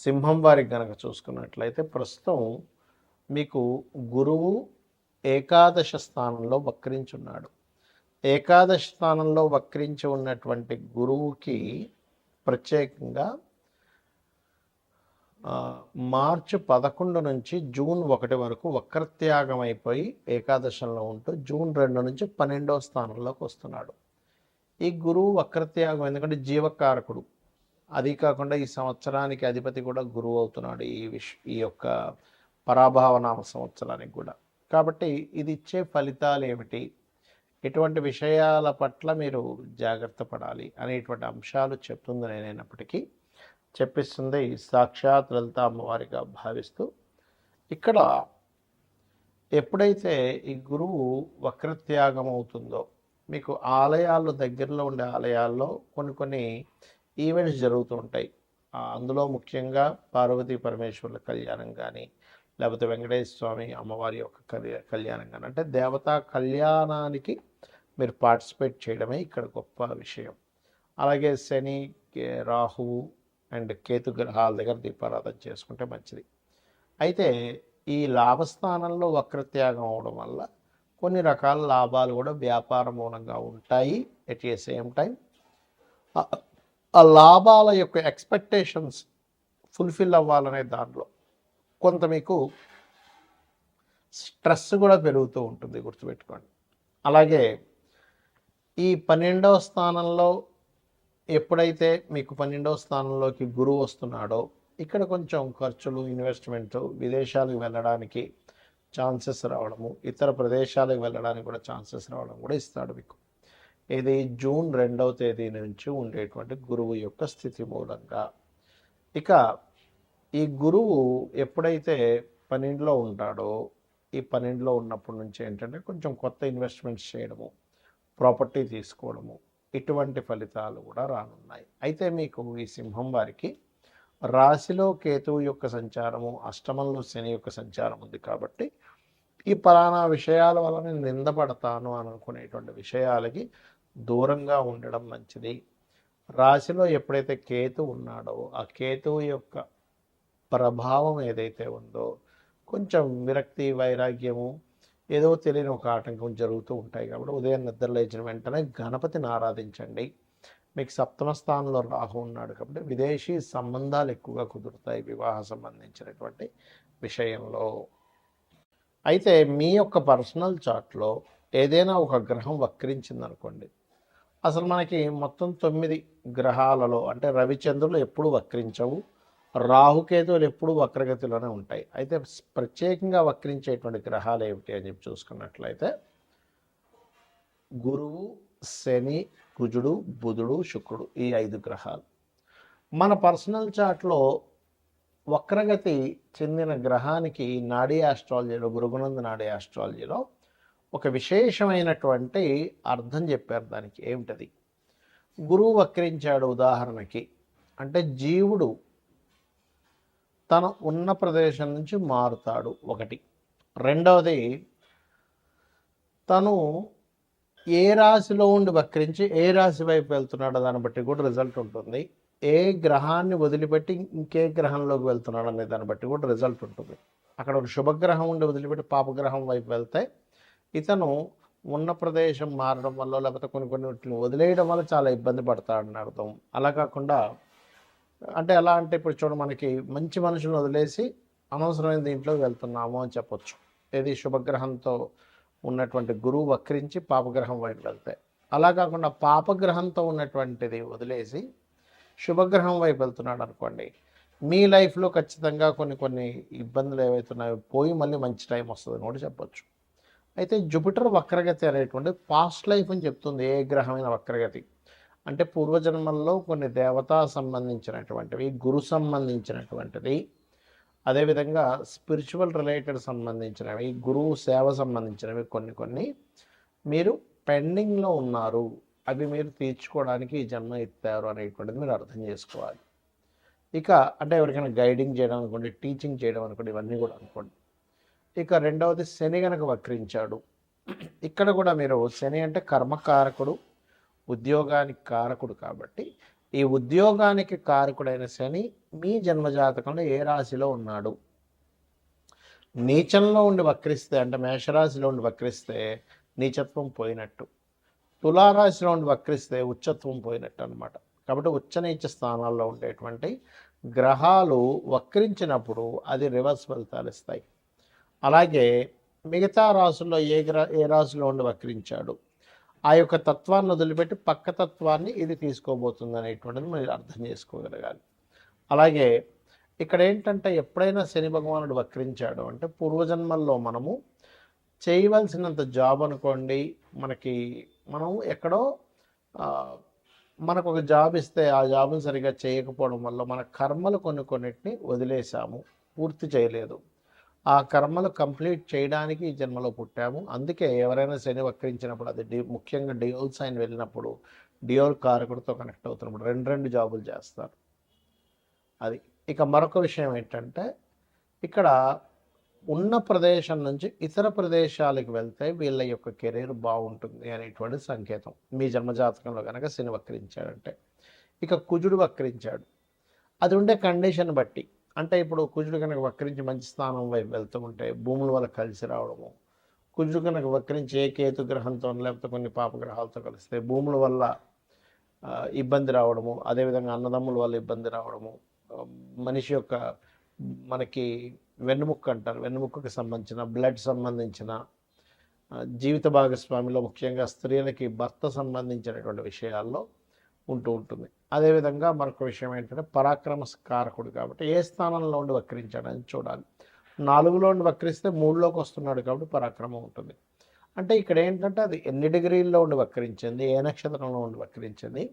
సింహం వారికి గనక చూసుకున్నట్లయితే ప్రస్తుతం మీకు గురువు ఏకాదశ స్థానంలో వక్రించున్నాడు. ఏకాదశ స్థానంలో వక్రించి ఉన్నటువంటి గురువుకి ప్రత్యేకంగా మార్చి 11 నుంచి జూన్ 1 వరకు వక్రత్యాగం అయిపోయి ఏకాదశంలో ఉంటూ జూన్ 2 నుంచి 12వ స్థానంలోకి వస్తున్నాడు. ఈ గురువు వక్రత్యాగం ఎందుకంటే జీవకారకుడు, అది కాకుండా ఈ సంవత్సరానికి అధిపతి కూడా గురువు అవుతున్నాడు ఈ యొక్క పరాభావనామ సంవత్సరానికి కూడా. కాబట్టి ఇది ఇచ్చే ఫలితాలు ఏమిటి, ఎటువంటి విషయాల పట్ల మీరు జాగ్రత్త పడాలి అనేటువంటి అంశాలు చెప్తుంది నేనైనప్పటికీ చెప్పిస్తుంది సాక్షాత్ లలిత అమ్మవారిగా భావిస్తూ, ఇక్కడ ఎప్పుడైతే ఈ గురువు వక్రత్యాగం అవుతుందో మీకు ఆలయాల్లో దగ్గరలో ఉండే ఆలయాల్లో కొన్ని ఈవెంట్స్ జరుగుతూ ఉంటాయి. అందులో ముఖ్యంగా పార్వతీ పరమేశ్వరుల కళ్యాణం కానీ, లేకపోతే వెంకటేశ్వర స్వామి అమ్మవారి యొక్క కళ్యాణం కానీ, అంటే దేవతా కళ్యాణానికి మీరు పార్టిసిపేట్ చేయడమే ఇక్కడ గొప్ప విషయం. అలాగే శని, రాహువు అండ్ కేతు గ్రహాల దగ్గర దీపారాధన చేసుకుంటే మంచిది. అయితే ఈ లాభస్థానంలో వక్రత్యాగం అవడం వల్ల కొన్ని రకాల లాభాలు కూడా వ్యాపార మూలంగా ఉంటాయి. ఎట్ ఏ సేమ్ టైం ఆ లాభాల యొక్క ఎక్స్పెక్టేషన్స్ ఫుల్ఫిల్ అవ్వాలనే దాంట్లో కొంత మీకు స్ట్రెస్ కూడా పెరుగుతూ ఉంటుంది, గుర్తుపెట్టుకోండి. అలాగే ఈ 12వ స్థానంలో ఎప్పుడైతే మీకు 12వ స్థానంలోకి గురువు వస్తున్నాడో ఇక్కడ కొంచెం ఖర్చులు, ఇన్వెస్ట్మెంట్, విదేశాలకు వెళ్ళడానికి ఛాన్సెస్ రావడము, ఇతర ప్రదేశాలకు వెళ్ళడానికి కూడా ఛాన్సెస్ రావడం కూడా ఇస్తాడు మీకు. ఇది జూన్ 2వ తేదీ నుంచి ఉండేటువంటి గురువు యొక్క స్థితి మూలంగా. ఇక ఈ గురువు ఎప్పుడైతే 12లో ఉంటాడో ఈ 12లో ఉన్నప్పటి నుంచి ఏంటంటే కొంచెం కొత్త ఇన్వెస్ట్మెంట్స్ చేయడము, ప్రాపర్టీ తీసుకోవడము, ఇటువంటి ఫలితాలు కూడా రానున్నాయి. అయితే మీకు ఈ సింహం వారికి రాశిలో కేతువు యొక్క సంచారము, అష్టమంలో శని యొక్క సంచారం ఉంది కాబట్టి ఈ పలానా విషయాల వల్ల నేను నిందపడతాను అని అనుకునేటువంటి విషయాలకి దూరంగా ఉండడం మంచిది. రాశిలో ఎప్పుడైతే కేతు ఉన్నాడో ఆ కేతువు యొక్క ప్రభావం ఏదైతే ఉందో కొంచెం విరక్తి, వైరాగ్యము, ఏదో తెలియని ఒక ఆటంకం జరుగుతూ ఉంటాయి. కాబట్టి ఉదయం నిద్ర లేచిన వెంటనే గణపతిని ఆరాధించండి. మీకు 7వ స్థానంలో రాహు ఉన్నాడు కాబట్టి విదేశీ సంబంధాలు ఎక్కువగా కుదురుతాయి వివాహ సంబంధించినటువంటి విషయంలో. అయితే మీ యొక్క పర్సనల్ చార్ట్లో ఏదైనా ఒక గ్రహం వక్రించిందనుకోండి, అసలు మనకి మొత్తం 9 గ్రహాలలో అంటే రవిచంద్రులు ఎప్పుడు వక్రించవు, రాహుకేతువులు ఎప్పుడు వక్రగతిలోనే ఉంటాయి. అయితే ప్రత్యేకంగా వక్రించేటువంటి గ్రహాలు ఏమిటి అని చెప్పి చూసుకున్నట్లయితే గురువు, శని, కుజుడు, బుధుడు, శుక్రుడు, ఈ 5 గ్రహాలు. మన పర్సనల్ చార్ట్లో వక్రగతి చెందిన గ్రహానికి నాడీ ఆస్ట్రాలజీలో, గురుగునంద నాడీ ఆస్ట్రాలజీలో ఒక విశేషమైనటువంటి అర్థం చెప్పారు. దానికి ఏమిటది? గురువు వక్రించాడు ఉదాహరణకి అంటే జీవుడు తను ఉన్న ప్రదేశం నుంచి మారుతాడు ఒకటి. రెండవది, తను ఏ రాశిలో ఉండి వక్రించి ఏ రాశి వైపు వెళ్తున్నాడో దాన్ని బట్టి కూడా రిజల్ట్ ఉంటుంది. ఏ గ్రహాన్ని వదిలిపెట్టి ఇంకే గ్రహంలోకి వెళ్తున్నాడు అనే దాన్ని బట్టి కూడా రిజల్ట్ ఉంటుంది. అక్కడ ఒక శుభగ్రహం ఉండి వదిలిపెట్టి పాపగ్రహం వైపు వెళ్తే ఇతను ఉన్న ప్రదేశం మారడం వల్ల, లేకపోతే కొన్ని వదిలేయడం వల్ల చాలా ఇబ్బంది పడతాడని అర్థం. అలా కాకుండా అంటే ఎలా అంటే ఇప్పుడు చూడ మనకి మంచి మనుషులను వదిలేసి అనవసరమైన దీంట్లోకి వెళ్తున్నాము అని చెప్పొచ్చు. ఏది శుభగ్రహంతో ఉన్నటువంటి గురువు వక్రించి పాపగ్రహం వైపు వెళ్తాయి. అలా కాకుండా పాపగ్రహంతో ఉన్నటువంటిది వదిలేసి శుభగ్రహం వైపు వెళ్తున్నాడు అనుకోండి, మీ లైఫ్లో ఖచ్చితంగా కొన్ని ఇబ్బందులు ఏవైతున్నాయో పోయి మళ్ళీ మంచి టైం వస్తుందని కూడా చెప్పొచ్చు. అయితే జూపిటర్ వక్రగతి అనేటువంటి పాస్ట్ లైఫ్ అని చెప్తుంది. ఏ గ్రహమైన వక్రగతి అంటే పూర్వజన్మల్లో కొన్ని దేవతా సంబంధించినటువంటివి, గురు సంబంధించినటువంటిది, అదేవిధంగా స్పిరిచువల్ రిలేటెడ్ సంబంధించినవి, గురువు సేవ సంబంధించినవి కొన్ని మీరు పెండింగ్లో ఉన్నారు, అవి మీరు తీర్చుకోవడానికి ఈ జన్మ ఎత్తారు అనేటువంటిది మీరు అర్థం చేసుకోవాలి. ఇక అంటే ఎవరికైనా గైడింగ్ చేయడం అనుకోండి, టీచింగ్ చేయడం అనుకోండి, ఇవన్నీ కూడా అనుకోండి. ఇక రెండవది, శని గనక వక్రించాడు. ఇక్కడ కూడా మీరు శని అంటే కర్మకారకుడు, ఉద్యోగానికి కారకుడు కాబట్టి ఈ ఉద్యోగానికి కారకుడైన శని మీ జన్మజాతకంలో ఏ రాశిలో ఉన్నాడు? నీచంలో ఉండి వక్రిస్తే, అంటే మేషరాశిలో ఉండి వక్రిస్తే నీచత్వం పోయినట్టు, తులారాశిలో ఉండి వక్రిస్తే ఉచ్చత్వం పోయినట్టు అనమాట. కాబట్టి ఉచ్చ నీచ స్థానాల్లో ఉండేటువంటి గ్రహాలు వక్రించినప్పుడు అది రివర్స్ ఫలితాలు ఇస్తాయి. అలాగే మిగతా రాశుల్లో ఏ రాశిలో ఉండి వక్రించాడు, ఆ యొక్క తత్వాన్ని వదిలిపెట్టి పక్క తత్వాన్ని ఇది తీసుకోబోతుంది అనేటువంటిది మీరు అర్థం చేసుకోగలగాలి. అలాగే ఇక్కడ ఏంటంటే ఎప్పుడైనా శని భగవానుడు వక్రించాడు అంటే పూర్వజన్మల్లో మనము చేయవలసినంత జాబ్ అనుకోండి, మనం ఎక్కడో మనకు ఒక జాబ్ ఇస్తే ఆ జాబ్ని సరిగా చేయకపోవడం వల్ల మన కర్మలు కొన్నిటిని వదిలేసాము, పూర్తి చేయలేదు. ఆ కర్మలు కంప్లీట్ చేయడానికి ఈ జన్మలో పుట్టాము. అందుకే ఎవరైనా శని వక్రించినప్పుడు అది ముఖ్యంగా డియోల్ సైన్ వెళ్ళినప్పుడు డియోల్ కారకుడితో కనెక్ట్ అవుతున్నప్పుడు రెండు జాబులు చేస్తారు. అది. ఇక మరొక విషయం ఏంటంటే ఇక్కడ ఉన్న ప్రదేశం నుంచి ఇతర ప్రదేశాలకు వెళ్తే వీళ్ళ యొక్క కెరీర్ బాగుంటుంది అనేటువంటి సంకేతం మీ జన్మజాతకంలో కనుక శని వక్రించాడంటే. ఇక కుజుడు వక్రించాడు, అది ఉండే కండిషన్ బట్టి, అంటే ఇప్పుడు కుజుడు కనుక వక్రించి మంచి స్థానం వైపు వెళ్తూ ఉంటే భూముల వల్ల కలిసి రావడము, కుజుడు కనుక వక్రించి ఏ కేతు గ్రహంతో లేకపోతే కొన్ని పాపగ్రహాలతో కలిస్తే భూముల వల్ల ఇబ్బంది రావడము, అదేవిధంగా అన్నదమ్ముల వల్ల ఇబ్బంది రావడము, మనిషి యొక్క మనకి వెన్నుముక్క అంటారు, వెన్నుముక్కకి సంబంధించిన బ్లడ్ సంబంధించిన జీవిత భాగస్వామిలో ముఖ్యంగా స్త్రీలకి భర్త సంబంధించినటువంటి విషయాల్లో ఉంటూ ఉంటుంది. అదేవిధంగా మరొక విషయం ఏంటంటే పరాక్రమ కారకుడు కాబట్టి ఏ స్థానంలో ఉండి వక్రించాడని చూడాలి. 4లో ఉండి వక్రిస్తే 3లోకి వస్తున్నాడు కాబట్టి పరాక్రమం ఉంటుంది. అంటే ఇక్కడ ఏంటంటే అది ఎన్ని డిగ్రీల్లో ఉండి వక్రించింది, ఏ నక్షత్రంలో ఉండి వక్రించింది,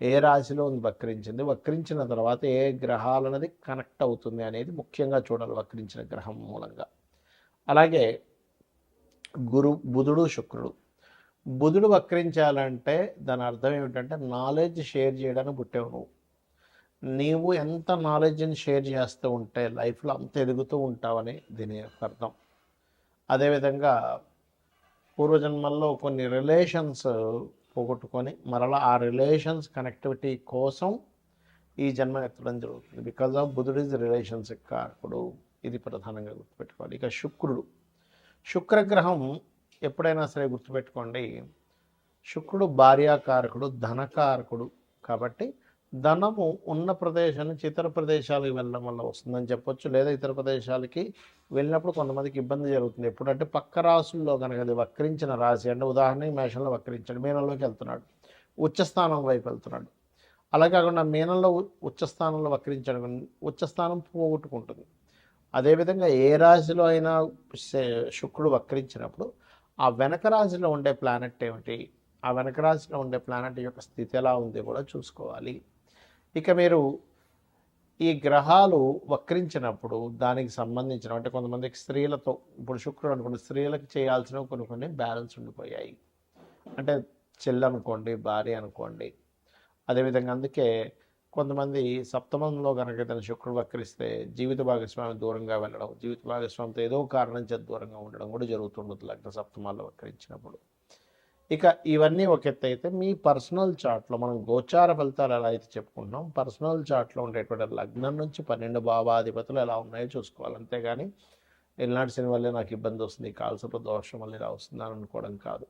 ఏ రాశిలో ఉంది వక్రించింది, వక్రించిన తర్వాత ఏ గ్రహాలన్నది కనెక్ట్ అవుతుంది అనేది ముఖ్యంగా చూడాలి వక్రించిన గ్రహం మూలంగా. అలాగే బుధుడు శుక్రుడు. బుధుడు వక్రించాలంటే దాని అర్థం ఏమిటంటే నాలెడ్జ్ షేర్ చేయడానికి పుట్టావు నీవు ఎంత నాలెడ్జ్ని షేర్ చేస్తూ ఉంటే లైఫ్లో అంత ఎదుగుతూ ఉంటావని దీని యొక్క అర్థం. అదేవిధంగా పూర్వజన్మల్లో కొన్ని రిలేషన్స్ పోగొట్టుకొని మరలా ఆ రిలేషన్స్ కనెక్టివిటీ కోసం ఈ జన్మ ఎత్తడం జరుగుతుంది. బికాజ్ ఆఫ్ బుధుడు ఇస్ రిలేషన్స్ కారకుడు, ఇది ప్రధానంగా గుర్తుపెట్టుకోవాలి. ఇక శుక్రగ్రహం ఎప్పుడైనా సరే గుర్తుపెట్టుకోండి, శుక్రుడు భార్యాకారకుడు, ధనకారకుడు. కాబట్టి ధనము ఉన్న ప్రదేశం నుంచి ఇతర ప్రదేశాలకు వెళ్ళడం వల్ల వస్తుందని చెప్పొచ్చు, లేదా ఇతర ప్రదేశాలకి వెళ్ళినప్పుడు కొంతమందికి ఇబ్బంది జరుగుతుంది. ఎప్పుడంటే పక్క రాశుల్లో కనుక అది వక్రించిన రాశి, అంటే ఉదాహరణకి మేషంలో వక్రించాడు, మీనంలోకి వెళ్తున్నాడు, ఉచ్చస్థానం వైపు వెళ్తున్నాడు. అలా కాకుండా మీనంలో ఉచ్చస్థానంలో వక్రించాడు, ఉచ్చస్థానం పోగొట్టుకుంటుంది. అదేవిధంగా ఏ రాశిలో అయినా శుక్రుడు వక్రించినప్పుడు ఆ వెనక రాశిలో ఉండే ప్లానెట్ ఏమిటి, ఆ వెనక రాశిలో ఉండే ప్లానెట్ యొక్క స్థితి ఎలా ఉంది కూడా చూసుకోవాలి. ఇక మీరు ఈ గ్రహాలు వక్రించినప్పుడు దానికి సంబంధించిన, అంటే కొంతమందికి స్త్రీలతో, ఇప్పుడు శుక్రుడు అనుకోండి, స్త్రీలకు చేయాల్సిన కొన్ని బ్యాలెన్స్ ఉండిపోయాయి, అంటే చెల్లి అనుకోండి, భార్య అనుకోండి. అదేవిధంగా అందుకే కొంతమంది సప్తమంలో కనుక ఏదైనా శుక్రుడు వక్రిస్తే జీవిత భాగస్వామి దూరంగా వెళ్ళడం, జీవిత భాగస్వామితో ఏదో కారణం చేత దూరంగా ఉండడం కూడా జరుగుతుండదు లగ్న సప్తమాల్లో వక్రించినప్పుడు. ఇక ఇవన్నీ ఒక ఎత్తు అయితే, మీ పర్సనల్ చార్ట్లో మనం గోచార ఫలితాలు ఎలా అయితే చెప్పుకుంటున్నాం, పర్సనల్ చార్ట్లో ఉండేటువంటి లగ్నం నుంచి 12 భావాధిపతులు ఎలా ఉన్నాయో చూసుకోవాలి. అంతేగాని ఎల్నాటి శని వల్లే నాకు ఇబ్బంది వస్తుంది, కాల్సపు దోషం వల్ల ఇలా వస్తుంది అని అనుకోవడం కాదు.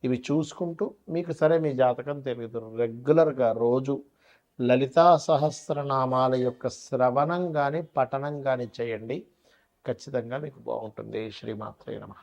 ఇవి చూసుకుంటూ మీకు సరే మీ జాతకం తెలియదు, రెగ్యులర్గా రోజు లలితా సహస్రనామాల యొక్క శ్రవణం కానీ పఠనం కానీ చేయండి, ఖచ్చితంగా మీకు బాగుంటుంది. శ్రీమాత్రే నమః.